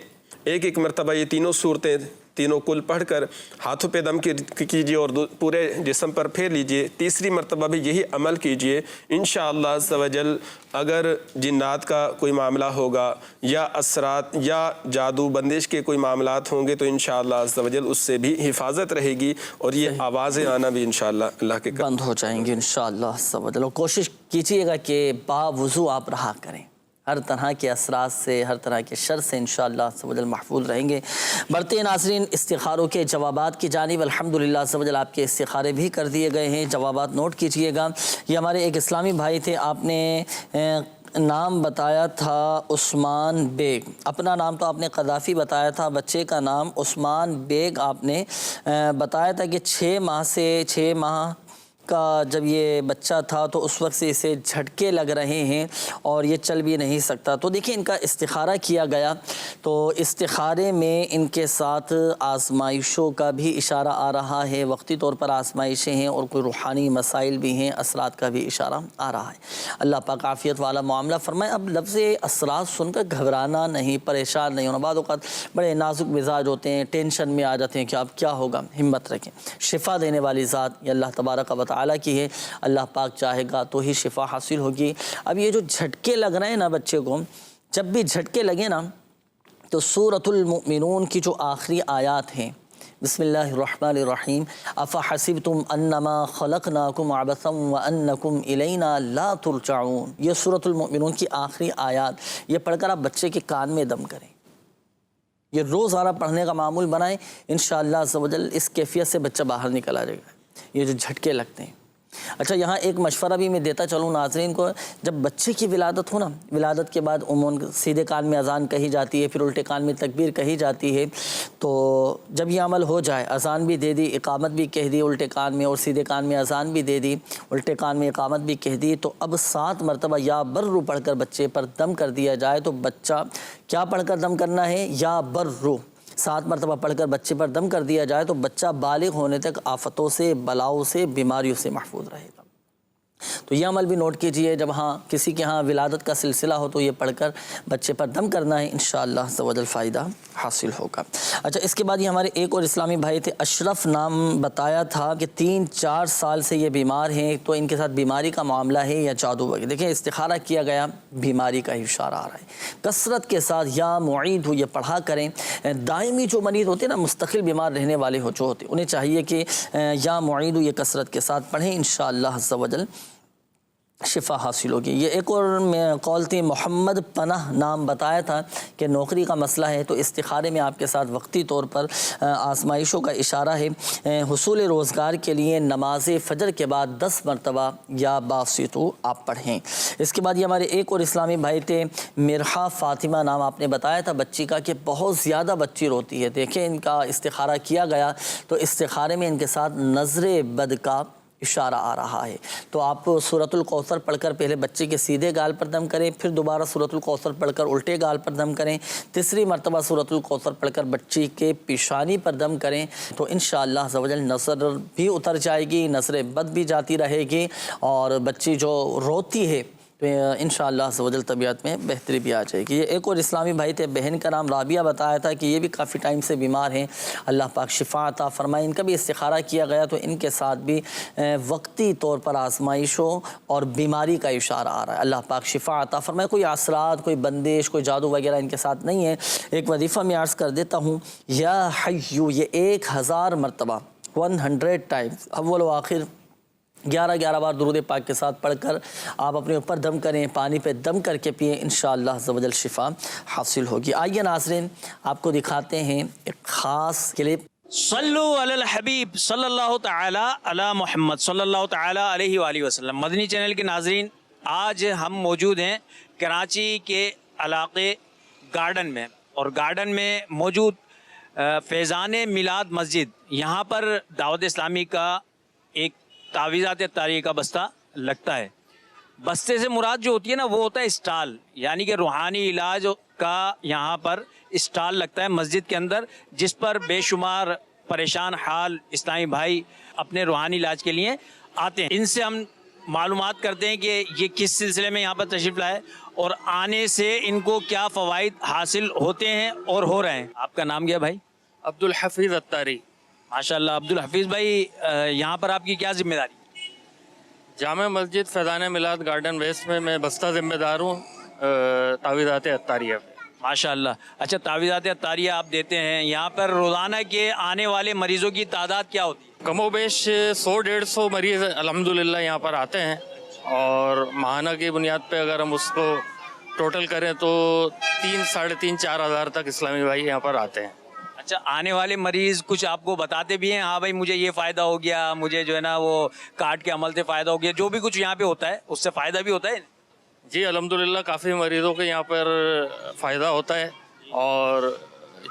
1 مرتبہ یہ تینوں صورتیں تینوں کل پڑھ کر ہاتھوں پہ دم کیجیے اور پورے جسم پر پھیر لیجئے. تیسری مرتبہ بھی یہی عمل کیجیے. انشاءاللہ عز و جل اگر جنات کا کوئی معاملہ ہوگا یا اثرات یا جادو بندش کے کوئی معاملات ہوں گے تو انشاءاللہ عز و جل اس سے بھی حفاظت رہے گی، اور یہ آوازیں آنا بھی انشاءاللہ اللہ کے بند ہو جائیں گے انشاءاللہ عز و جل. کوشش کیجیے گا کہ باوضو آپ رہا کریں، ہر طرح کے اثرات سے، ہر طرح کے شر سے انشاءاللہ عز و جل محفوظ رہیں گے. بڑھتے ہیں ناظرین استخاروں کے جوابات کی جانب. الحمدللہ عز و جل آپ کے استخارے بھی کر دیے گئے ہیں، جوابات نوٹ کیجئے گا. یہ ہمارے ایک اسلامی بھائی تھے، آپ نے نام بتایا تھا عثمان بیگ، اپنا نام تو آپ نے قذافی بتایا تھا، بچے کا نام عثمان بیگ آپ نے بتایا تھا کہ 6 ماہ کا جب یہ بچہ تھا تو اس وقت سے اسے جھٹکے لگ رہے ہیں اور یہ چل بھی نہیں سکتا. تو دیکھیں ان کا استخارہ کیا گیا تو استخارے میں ان کے ساتھ آزمائشوں کا بھی اشارہ آ رہا ہے، وقتی طور پر آزمائشیں ہیں اور کوئی روحانی مسائل بھی ہیں، اثرات کا بھی اشارہ آ رہا ہے. اللہ پاک عافیت والا معاملہ فرمائے. اب لفظ اثرات سن کر گھبرانا نہیں، پریشان نہیں ہونا. بعض اوقات بڑے نازک مزاج ہوتے ہیں، ٹینشن میں آ جاتے ہیں کہ اب کیا ہوگا. ہمت رکھیں، شفا دینے والی ذات یہ اللہ تبارک و تعالی کی ہے، اللہ پاک چاہے گا تو ہی شفا حاصل ہوگی. اب یہ جو جھٹکے لگ رہے ہیں نا بچے کو، جب بھی جھٹکے لگے نا تو سورۃ المؤمنون کی جو آخری آیات ہیں بسم اللہ الرحمن الرحیم افحسبتم انما خلقناکم عبثا وانکم الینا لا ترجعون. یہ سورۃ المؤمنون کی آخری آیات، یہ پڑھ کر آپ بچے کے کان میں دم کریں. یہ روزانہ پڑھنے کا معمول بنائیں، انشاءاللہ عز و جل اس کیفیت سے بچہ باہر نکل آ جائے گا. یہ جو جھٹکے لگتے ہیں. اچھا یہاں ایک مشورہ بھی میں دیتا چلوں ناظرین کو، جب بچے کی ولادت ہو نا، ولادت کے بعد عموماً سیدھے کان میں اذان کہی جاتی ہے، پھر الٹے کان میں تکبیر کہی جاتی ہے. تو جب یہ عمل ہو جائے، اذان بھی دے دی، اقامت بھی کہہ دی الٹے کان میں، اور سیدھے کان میں اذان بھی دے دی، الٹے کان میں اقامت بھی کہہ دی، تو اب 7 مرتبہ یا برو پڑھ کر بچے پر دم کر دیا جائے. تو بچہ کیا پڑھ کر دم کرنا ہے؟ یا برو. 7 مرتبہ پڑھ کر بچے پر دم کر دیا جائے تو بچہ بالغ ہونے تک آفتوں سے، بلاؤں سے، بیماریوں سے محفوظ رہے گا. تو یہ عمل بھی نوٹ کیجئے، جب کسی کے ہاں ولادت کا سلسلہ ہو تو یہ پڑھ کر بچے پر دم کرنا ہے، انشاءاللہ عز و جل فائدہ حاصل ہوگا. اچھا اس کے بعد یہ ہمارے ایک اور اسلامی بھائی تھے، اشرف نام بتایا تھا کہ 3-4 سال سے یہ بیمار ہیں، تو ان کے ساتھ بیماری کا معاملہ ہے یا جادو وغیرہ. دیکھیں استخارہ کیا گیا، بیماری کا اشارہ آ رہا ہے. کثرت کے ساتھ یا معید ہو یہ پڑھا کریں. دائمی جو مریض ہوتے ہیں نا، مستقل بیمار رہنے والے جو ہوتے ہیں، انہیں چاہیے کہ یا معید ہو یہ کثرت کے ساتھ پڑھیں، انشاءاللہ عز و جل شفا حاصل ہوگی. یہ ایک اور قول تھی، محمد پناہ نام بتایا تھا کہ نوکری کا مسئلہ ہے، تو استخارے میں آپ کے ساتھ وقتی طور پر آزمائشوں کا اشارہ ہے. حصول روزگار کے لیے نماز فجر کے بعد 10 مرتبہ یا باسطو آپ پڑھیں. اس کے بعد یہ ہمارے ایک اور اسلامی بھائی تھے، مرحا فاطمہ نام آپ نے بتایا تھا بچی کا کہ بہت زیادہ بچی روتی ہے. دیکھیں ان کا استخارہ کیا گیا تو استخارے میں ان کے ساتھ نظر بد کا اشارہ آ رہا ہے. تو آپ سورۃ الکوثر پڑھ کر پہلے بچے کے سیدھے گال پر دم کریں، پھر دوبارہ سورۃ الکوثر پڑھ کر الٹے گال پر دم کریں، تیسری مرتبہ سورۃ الکوثر پڑھ کر بچی کے پیشانی پر دم کریں. تو انشاءاللہ عز و جل نظر بھی اتر جائے گی، نظر بد بھی جاتی رہے گی، اور بچی جو روتی ہے تو انشاءاللہ عز و جل طبیعت میں بہتری بھی آ جائے گی. یہ ایک اور اسلامی بھائی تھے، بہن کا نام رابعہ بتایا تھا کہ یہ بھی کافی ٹائم سے بیمار ہیں، اللہ پاک شفا عطا فرمائے. ان کا بھی استخارہ کیا گیا تو ان کے ساتھ بھی وقتی طور پر آزمائشوں اور بیماری کا اشارہ آ رہا ہے. اللہ پاک شفا عطا فرمائے. کوئی اثرات، کوئی بندش، کوئی جادو وغیرہ ان کے ساتھ نہیں ہے. ایک وظیفہ میں عرض کر دیتا ہوں، یا حیو، یہ 1000 مرتبہ 100 ٹائمز اول و آخر 11 بار درود پاک کے ساتھ پڑھ کر آپ اپنے اوپر دم کریں، پانی پہ دم کر کے پئیں، انشاءاللہ عز و جل شفا حاصل ہوگی. آئیے ناظرین آپ کو دکھاتے ہیں ایک خاص کلپ. صلو علی الحبیب صلی اللہ تعالی علی محمد صلی اللہ تعالی علیہ وآلہ وسلم. مدنی چینل کے ناظرین، آج ہم موجود ہیں کراچی کے علاقے گارڈن میں، اور گارڈن میں موجود فیضان میلاد مسجد. یہاں پر دعوت اسلامی کا ایک تعویذات اتاری کا بستہ لگتا ہے. بستے سے مراد جو ہوتی ہے نا، وہ ہوتا ہے اسٹال، یعنی کہ روحانی علاج کا یہاں پر اسٹال لگتا ہے مسجد کے اندر، جس پر بے شمار پریشان حال اسلامی بھائی اپنے روحانی علاج کے لیے آتے ہیں. ان سے ہم معلومات کرتے ہیں کہ یہ کس سلسلے میں یہاں پر تشریف لائے اور آنے سے ان کو کیا فوائد حاصل ہوتے ہیں اور ہو رہے ہیں. آپ کا نام کیا بھائی؟ عبدالحفیظ اتاری. ماشاءاللہ عبدالحفیظ بھائی، یہاں پر آپ کی کیا ذمہ داری؟ جامع مسجد فیضان میلاد گارڈن ویسٹ میں بستہ ذمہ دار ہوں تعویذات اتاریہ. ماشاءاللہ. اچھا، تعویذات اتاریہ آپ دیتے ہیں، یہاں پر روزانہ کے آنے والے مریضوں کی تعداد کیا ہوتی ہے؟ کم و بیش 100-150 مریض الحمدللہ یہاں پر آتے ہیں، اور ماہانہ کی بنیاد پہ اگر ہم اس کو ٹوٹل کریں تو 3-3.5-4 ہزار تک اسلامی بھائی یہاں پر آتے ہیں. اچھا، آنے والے مریض کچھ آپ کو بتاتے بھی ہیں، ہاں بھائی مجھے یہ فائدہ ہو گیا، مجھے جو ہے نا وہ کارڈ کے عمل سے فائدہ ہو گیا، جو بھی کچھ یہاں پہ ہوتا ہے اس سے فائدہ بھی ہوتا ہے؟ جی الحمدللہ کافی مریضوں کے یہاں پر فائدہ ہوتا ہے، اور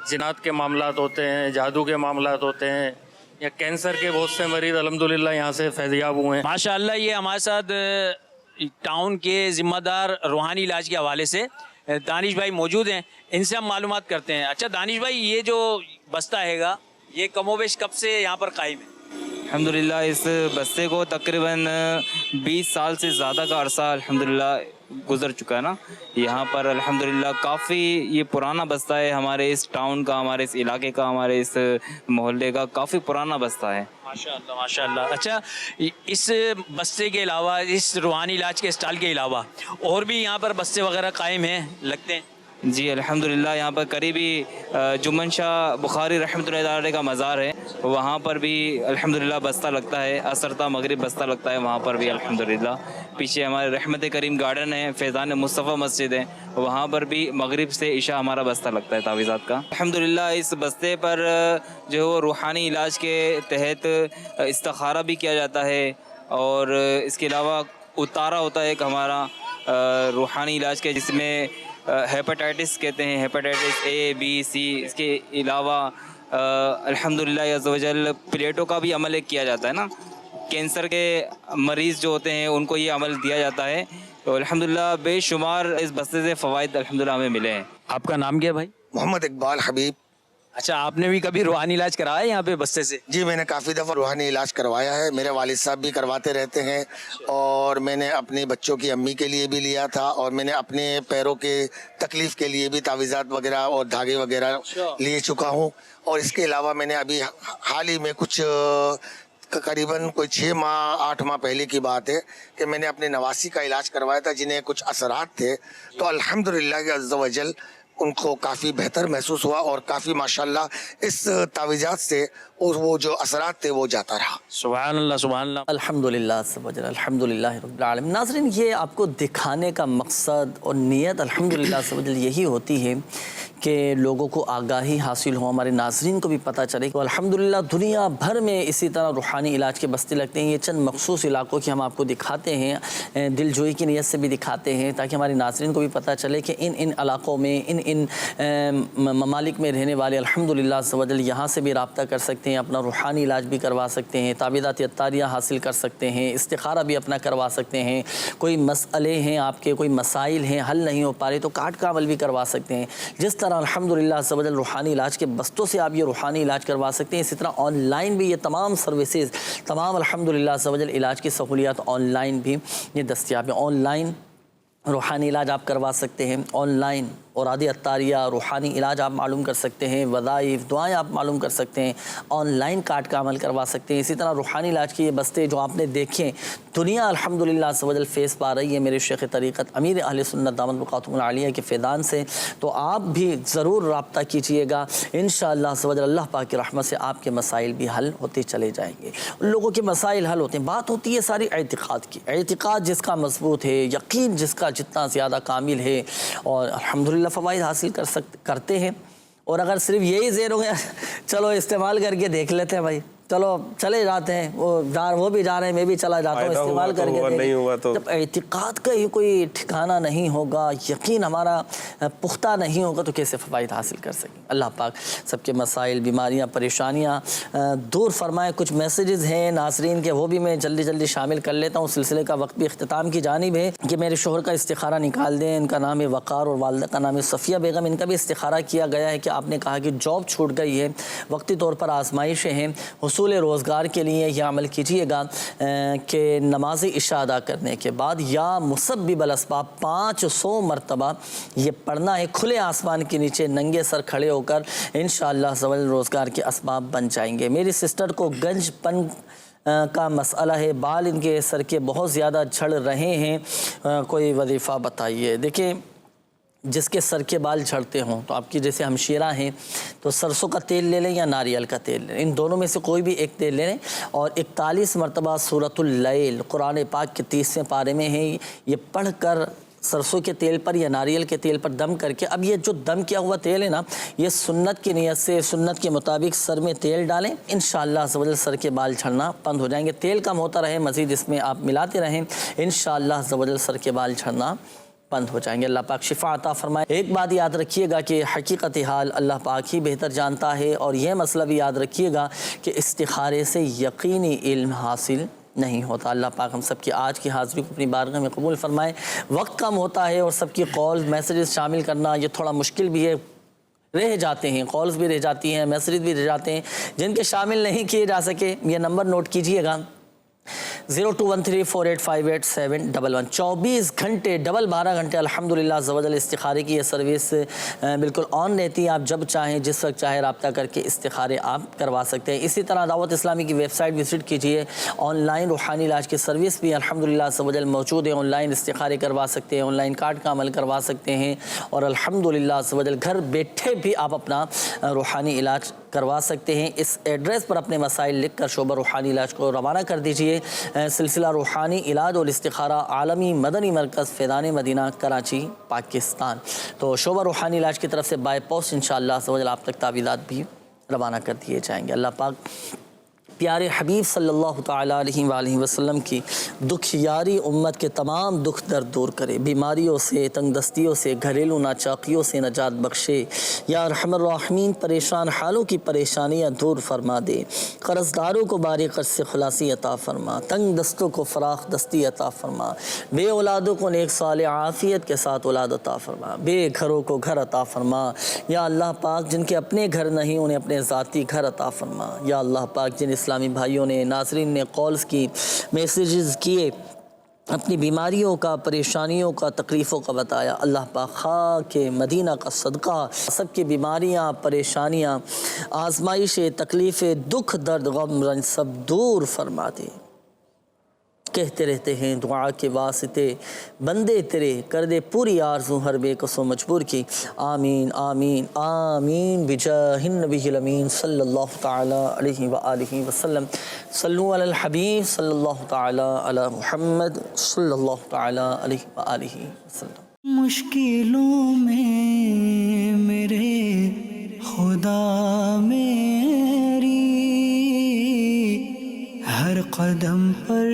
جنات کے معاملات ہوتے ہیں، جادو کے معاملات ہوتے ہیں، یا کینسر کے بہت سے مریض الحمدللہ یہاں سے فیضیاب ہوئے ہیں. ماشاءاللہ. یہ ہمارے ساتھ ٹاؤن کے ذمہ دار روحانی علاج کے حوالے سے دانش بھائی موجود ہیں، ان سے ہم معلومات کرتے ہیں. اچھا دانش بھائی، یہ جو بستہ ہے گا یہ کم و بیش کب سے یہاں پر قائم ہے؟ الحمدللہ اس بستے کو تقریباً 20 سال سے زیادہ کا عرصہ الحمدللہ گزر چکا ہے نا یہاں پر. الحمدللہ کافی یہ پرانا بستہ ہے، ہمارے اس ٹاؤن کا، ہمارے اس علاقے کا، ہمارے اس محلے کا کافی پرانا بستہ ہے. ماشاءاللہ ماشاءاللہ. اچھا، اس بستے کے علاوہ، اس روحانی علاج کے اسٹال کے علاوہ اور بھی یہاں پر بستے وغیرہ قائم ہیں، لگتے ہیں؟ جی الحمدللہ یہاں پر قریبی جمن شاہ بخاری رحمۃ اللہ علیہ کا مزار ہے، وہاں پر بھی الحمدللہ بستہ لگتا ہے، عصر تا مغرب بستہ لگتا ہے وہاں پر بھی الحمدللہ۔ پیچھے ہمارے رحمت کریم گارڈن ہے، فیضان مصطفیٰ مسجد ہے، وہاں پر بھی مغرب سے عشاء ہمارا بستہ لگتا ہے تعویذات کا الحمدللہ۔ اس بستے پر جو ہے روحانی علاج کے تحت استخارہ بھی کیا جاتا ہے، اور اس کے علاوہ اتارا ہوتا ہے ایک ہمارا روحانی علاج کے، جس میں ہیپاٹائٹس کہتے ہیں، ہیپاٹائٹس اے بی سی، اس کے علاوہ الحمدللہ عز و جل پلیٹوں کا بھی عمل کیا جاتا ہے نا، کینسر کے مریض جو ہوتے ہیں ان کو یہ عمل دیا جاتا ہے، تو الحمدللہ بے شمار اس بستے سے فوائد الحمدللہ ہمیں ملے ہیں۔ آپ کا نام کیا ہے بھائی؟ محمد اقبال حبیب۔ اچھا، آپ نے بھی کبھی روحانی علاج کرایا ہے یہاں پہ بستے سے؟ جی میں نے کافی دفعہ روحانی علاج کروایا ہے، میرے والد صاحب بھی کرواتے رہتے ہیں، اور میں نے اپنے بچوں کی امی کے لیے بھی لیا تھا، اور میں نے اپنے پیروں کے تکلیف کے لیے بھی تعویذات وغیرہ اور دھاگے وغیرہ لیے چکا ہوں، اور اس کے علاوہ میں نے ابھی حال ہی میں کچھ قریباً کوئی 6 ماہ 8 ماہ پہلے کی بات ہے کہ میں نے اپنے نواسی کا علاج کروایا تھا جنہیں کچھ اثرات تھے، تو الحمدللہ عز و جل ان کو کافی بہتر محسوس ہوا، اور کافی ماشاءاللہ اس تعویذات سے اور وہ جو اثرات تھے وہ جاتا رہا۔ سبحان اللہ سبحان اللہ، الحمدللہ الحمدللہ رب العالمین۔ ناظرین، یہ آپ کو دکھانے کا مقصد اور نیت الحمدللہ یہی ہوتی ہے کہ لوگوں کو آگاہی حاصل ہو، ہمارے ناظرین کو بھی پتہ چلے کہ الحمدللہ دنیا بھر میں اسی طرح روحانی علاج کے بستے لگتے ہیں۔ یہ چند مخصوص علاقوں کی ہم آپ کو دکھاتے ہیں، دل جوئی کی نیت سے بھی دکھاتے ہیں، تاکہ ہمارے ناظرین کو بھی پتہ چلے کہ ان علاقوں میں ان ممالک میں رہنے والے الحمدللہ یہاں سے بھی رابطہ کر سکتے ہیں، اپنا روحانی علاج بھی کروا سکتے ہیں، تعویذات عطاریہ حاصل کر سکتے ہیں، استخارہ بھی اپنا کروا سکتے ہیں، کوئی مسئلے ہیں آپ کے، کوئی مسائل ہیں حل نہیں ہو پا رہے تو کاٹ کا عمل بھی کروا سکتے ہیں۔ جس طرح الحمدللہ روحانی علاج کے بستوں سے آپ یہ روحانی علاج کروا سکتے ہیں، اسی طرح آن لائن بھی یہ تمام سروسز، تمام الحمدللہ علاج کی سہولیات آن لائن بھی یہ دستیاب ہیں۔ آن لائن روحانی علاج آپ کروا سکتے ہیں، آن لائن اوراد عطاریہ روحانی علاج آپ معلوم کر سکتے ہیں، وظائف دعائیں آپ معلوم کر سکتے ہیں، آن لائن کارڈ کا عمل کروا سکتے ہیں۔ اسی طرح روحانی علاج کے یہ بستے جو آپ نے دیکھیں، دنیا الحمدللہ فیس پا رہی ہے میرے شیخ طریقت امیر اہل سنت دامت بقاتہم العالیہ کے فیضان سے، تو آپ بھی ضرور رابطہ کیجئے گا، انشاءاللہ اللہ پاک کی رحمت سے آپ کے مسائل بھی حل ہوتے چلے جائیں گے۔ ان لوگوں کے مسائل حل ہوتے ہیں، بات ہوتی ہے ساری اعتقاد کی، اعتقاد جس کا مضبوط ہے، یقین جس کا جتنا زیادہ کامل ہے، اور الحمدللہ فوائد حاصل کرتے ہیں۔ اور اگر صرف یہی ذہن ہو گیا چلو استعمال کر کے دیکھ لیتے ہیں بھائی، چلو چلے جاتے ہیں، وہ بھی جا رہے ہیں، میں بھی چلا جاتا ہوں، استعمال کر کے جب اعتقاد کا ہی کوئی ٹھکانہ نہیں ہوگا، یقین ہمارا پختہ نہیں ہوگا تو کیسے فوائد حاصل کر سکیں۔ اللہ پاک سب کے مسائل، بیماریاں، پریشانیاں دور فرمائے۔ کچھ میسیجز ہیں ناظرین کے، وہ بھی میں جلدی شامل کر لیتا ہوں، سلسلے کا وقت بھی اختتام کی جانب ہے، کہ میرے شوہر کا استخارہ نکال دیں۔ ان کا نام ہے وقار اور والدہ کا نام ہے صفیہ بیگم۔ ان کا بھی استخارہ کیا گیا ہے کہ آپ نے کہا کہ جاب چھوٹ گئی ہے، وقتی طور پر آزمائشیں ہیں، حصول روزگار کے لیے یہ عمل کیجئے گا کہ نماز عشاء ادا کرنے کے بعد یا مسبب الاسباب 500 مرتبہ یہ پڑھنا ہے، کھلے آسمان کے نیچے ننگے سر کھڑے ہو کر، انشاءاللہ روزگار کے اسباب بن جائیں گے۔ میری سسٹر کو گنج پن کا مسئلہ ہے، بال ان کے سر کے بہت زیادہ جھڑ رہے ہیں، کوئی وظیفہ بتائیے۔ دیکھیں، جس کے سر کے بال جھڑتے ہوں تو آپ کی جیسے ہمشیرہ ہیں تو سرسوں کا تیل لے لیں یا ناریل کا تیل لے لیں، ان دونوں میں سے کوئی بھی ایک تیل لے لیں، اور 41 مرتبہ سورۃ اللیل قرآن پاک کے 30ویں پارے میں ہے، یہ پڑھ کر سرسوں کے تیل پر یا ناریل کے تیل پر دم کر کے، اب یہ جو دم کیا ہوا تیل ہے نا، یہ سنت کی نیت سے، سنت کے مطابق سر میں تیل ڈالیں، انشاءاللہ سر کے بال جھڑنا بند ہو جائیں گے۔ تیل کم ہوتا رہے، مزید اس میں آپ ملاتے رہیں، انشاءاللہ سر کے بال جھڑنا بند ہو جائیں گے۔ اللہ پاک شفا عطا فرمائے۔ ایک بات یاد رکھیے گا کہ حقیقت حال اللہ پاک ہی بہتر جانتا ہے، اور یہ مسئلہ بھی یاد رکھیے گا کہ استخارے سے یقینی علم حاصل نہیں ہوتا۔ اللہ پاک ہم سب کی آج کی حاضری کو اپنی بارگاہ میں قبول فرمائے۔ وقت کم ہوتا ہے اور سب کی کال میسیجز شامل کرنا یہ تھوڑا مشکل بھی ہے، رہ جاتے ہیں، کالز بھی رہ جاتی ہیں، میسیجز بھی رہ جاتے ہیں، جن کے شامل نہیں کیے جا سکے یہ نمبر نوٹ کیجئے گا 0213485811 24 گھنٹے ڈبل 12 گھنٹے الحمدللہ عز و جل استخارے کی یہ سروس بالکل آن رہتی ہے. آپ جب چاہیں جس وقت چاہیں رابطہ کر کے استخارے آپ کروا سکتے ہیں. اسی طرح دعوت اسلامی کی ویب سائٹ وزٹ کیجئے. آن لائن روحانی علاج کی سروس بھی الحمدللہ عز و جل موجود ہے. آن لائن استخارے کروا سکتے ہیں, آن لائن کارڈ کا عمل کروا سکتے ہیں, اور الحمدللہ عز و جل گھر بیٹھے بھی آپ اپنا روحانی علاج کروا سکتے ہیں. اس ایڈریس پر اپنے مسائل لکھ کر شعبہ روحانی علاج کو روانہ کر دیجئے. سلسلہ روحانی علاج اور استخارہ عالمی مدنی مرکز فیضان مدینہ کراچی پاکستان. تو شعبہ روحانی علاج کی طرف سے بائی پوسٹ انشاءاللہ عز و جل آپ تک تعویذات بھی روانہ کر دیے جائیں گے. اللہ پاک پیارے حبیب صلی اللہ تعالیٰ علیہ وآلہ وسلم کی دکھیاری امت کے تمام دکھ درد دور کرے, بیماریوں سے, تنگ دستیوں سے, گھریلو ناچاقیوں سے نجات بخشے. یا ارحم الراحمین پریشان حالوں کی پریشانیاں دور فرما دے, قرض داروں کو باری قرض سے خلاصی عطا فرما, تنگ دستوں کو فراخ دستی عطا فرما, بے اولادوں کو نیک صالح عافیت کے ساتھ اولاد عطا فرما, بے گھروں کو گھر عطا فرما. یا اللہ پاک جن کے اپنے گھر نہیں انہیں اپنے ذاتی گھر عطا فرما. یا اللہ پاک جن اسلامی بھائیوں نے, ناظرین نے کالز کی, میسیجز کیے, اپنی بیماریوں کا, پریشانیوں کا, تکلیفوں کا بتایا, اللہ پاک خاک مدینہ کا صدقہ سب کی بیماریاں, پریشانیاں, آزمائشیں, تکلیفیں, دکھ, درد, غم, رنج سب دور فرما دے. کہتے رہتے ہیں دعا کے واسطے بندے تیرے, کر دے پوری آرزو ہر بے کس و مجبور کی. آمین آمین آمین بجاہ النبی الامین صلی اللہ تعالی علیہ وآلہ وسلم. صلو علی الحبیب صلی اللہ تعالی علی محمد صلی اللہ تعالی علیہ وآلہ وسلم. مشکلوں میں میرے خدا میری ہر قدم پر